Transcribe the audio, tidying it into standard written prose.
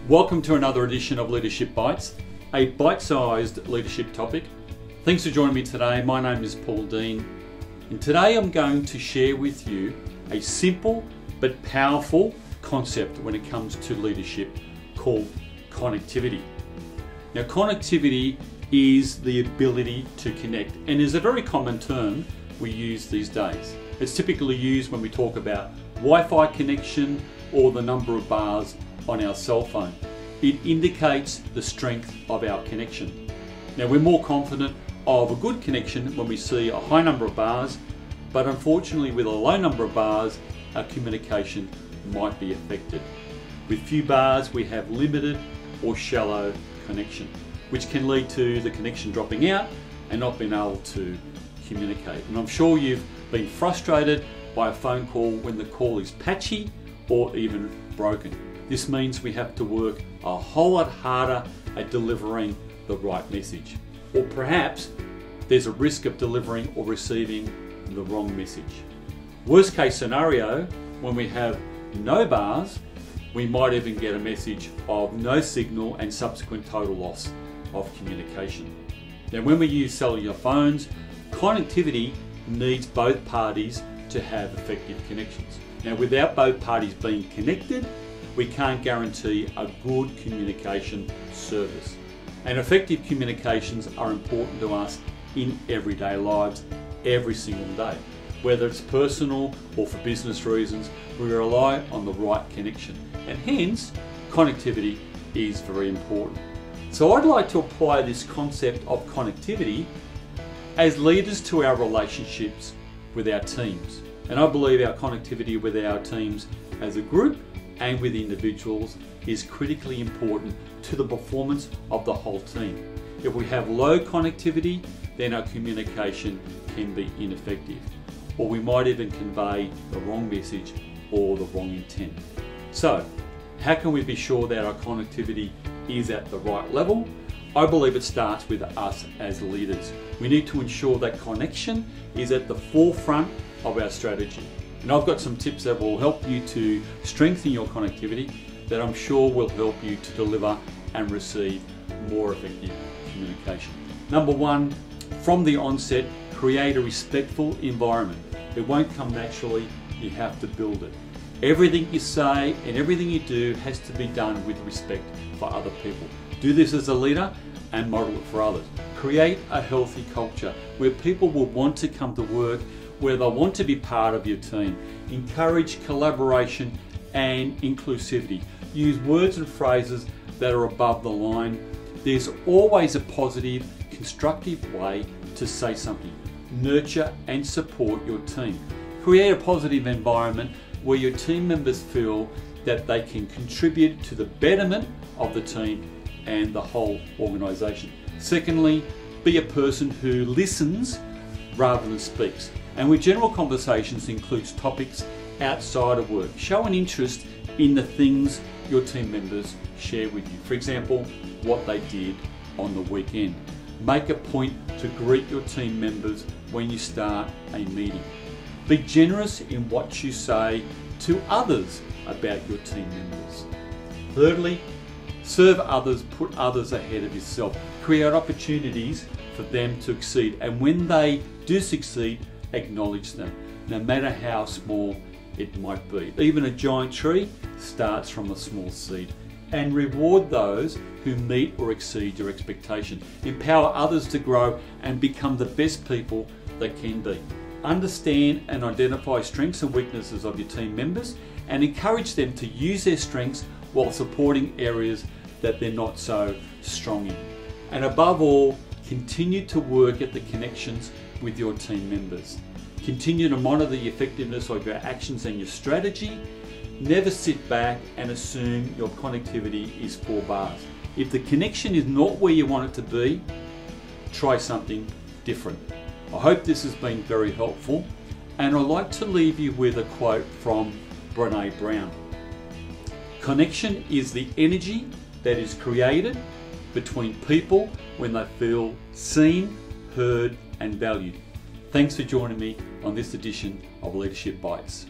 Welcome to another edition of Leadership Bites, a bite-sized leadership topic. Thanks for joining me today. My name is Paul Dean, and today I'm going to share with you a simple but powerful concept when it comes to leadership called connectivity. Now, connectivity is the ability to connect and is a very common term we use these days. It's typically used when we talk about Wi-Fi connection or the number of bars on our cell phone. It indicates the strength of our connection. Now, we're more confident of a good connection when we see a high number of bars, but unfortunately with a low number of bars, our communication might be affected. With few bars, we have limited or shallow connection, which can lead to the connection dropping out and not being able to communicate. And I'm sure you've been frustrated by a phone call when the call is patchy or even broken. This means we have to work a whole lot harder at delivering the right message. Or perhaps there's a risk of delivering or receiving the wrong message. Worst case scenario, when we have no bars, we might even get a message of no signal and subsequent total loss of communication. Now, when we use cellular phones, connectivity needs both parties to have effective connections. Now, without both parties being connected, we can't guarantee a good communication service. And effective communications are important to us in everyday lives, every single day. Whether it's personal or for business reasons, we rely on the right connection. And hence, connectivity is very important. So I'd like to apply this concept of connectivity as leaders to our relationships with our teams. And I believe our connectivity with our teams as a group and with individuals is critically important to the performance of the whole team. If we have low connectivity, then our communication can be ineffective, or we might even convey the wrong message or the wrong intent. So, how can we be sure that our connectivity is at the right level? I believe it starts with us as leaders. We need to ensure that connection is at the forefront of our strategy. And I've got some tips that will help you to strengthen your connectivity that I'm sure will help you to deliver and receive more effective communication. Number one, from the onset, create a respectful environment. It won't come naturally, you have to build it. Everything you say and everything you do has to be done with respect for other people. Do this as a leader and model it for others. Create a healthy culture where people will want to come to work, where they want to be part of your team. Encourage collaboration and inclusivity. Use words and phrases that are above the line. There's always a positive, constructive way to say something. Nurture and support your team. Create a positive environment where your team members feel that they can contribute to the betterment of the team and the whole organisation. Secondly, be a person who listens rather than speaks. And with general conversations includes topics outside of work. Show an interest in the things your team members share with you. For example, what they did on the weekend. Make a point to greet your team members when you start a meeting. Be generous in what you say to others about your team members. Thirdly, serve others, put others ahead of yourself. Create opportunities for them to succeed. And when they do succeed, acknowledge them, no matter how small it might be. Even a giant tree starts from a small seed. And reward those who meet or exceed your expectation. Empower others to grow and become the best people they can be. Understand and identify strengths and weaknesses of your team members and encourage them to use their strengths while supporting areas that they're not so strong in. And above all, continue to work at the connections with your team members. Continue to monitor the effectiveness of your actions and your strategy. Never sit back and assume your connectivity is 4 bars. If the connection is not where you want it to be, try something different. I hope this has been very helpful, and I'd like to leave you with a quote from Brené Brown. Connection is the energy that is created between people when they feel seen, heard, and valued. Thanks for joining me on this edition of Leadership Bites.